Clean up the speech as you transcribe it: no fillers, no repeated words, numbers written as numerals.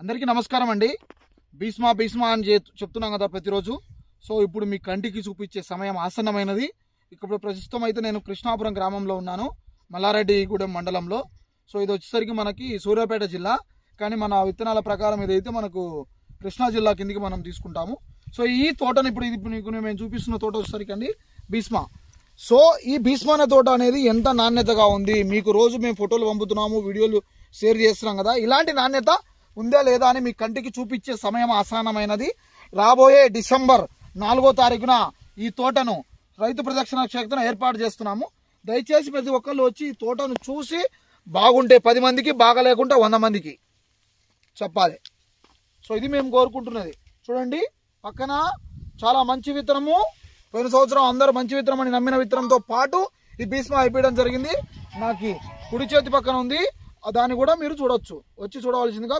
అందరికీ నమస్కారం అండి. భీష్మా భీష్మా అని చెప్తున్నాం కదా ప్రతిరోజు. సో ఇప్పుడు మీ కంటికి చూపించే సమయం ఆసన్నమైనది. ఇప్పుడు ప్రస్తుతం అయితే నేను కృష్ణాపురం గ్రామంలో ఉన్నాను, మల్లారెడ్డిగూడెం మండలంలో. సో ఇది వచ్చేసరికి మనకి సూర్యాపేట జిల్లా, కానీ మన విత్తనాల ప్రకారం ఇదైతే మనకు కృష్ణా జిల్లా కిందికి మనం తీసుకుంటాము. సో ఈ తోటను ఇప్పుడు మేము చూపిస్తున్న తోట వచ్చేసరికి అండి భీష్మా. సో ఈ భీష్మా అనే తోట అనేది ఎంత నాణ్యతగా ఉంది, మీకు రోజు మేము ఫోటోలు పంపుతున్నాము, వీడియోలు షేర్ చేస్తున్నాం కదా, ఇలాంటి నాణ్యత ఉందా లేదా అని మీ కంటికి చూపించే సమయం ఆసన్నమైనది. రాబోయే డిసెంబర్ 4వ తారీఖున ఈ తోటను రైతు ప్రదక్షిణ క్షేత్రం ఏర్పాటు చేస్తున్నాము. దయచేసి ప్రతి ఒక్కళ్ళు వచ్చి ఈ తోటను చూసి బాగుంటే 10 మందికి, బాగా లేకుంటే 100 మందికి చెప్పాలి. సో ఇది మేము కోరుకుంటున్నది. చూడండి పక్కన చాలా మంచి విత్తనము, పోయిన సంవత్సరం అందరూ మంచి విత్తనం అని నమ్మిన విత్తనంతో పాటు ఈ భీష్మా అయిపోయడం జరిగింది. నాకు కుడి చేతి పక్కన ఉంది, దాన్ని కూడా మీరు చూడొచ్చు, వచ్చి చూడవలసిందిగా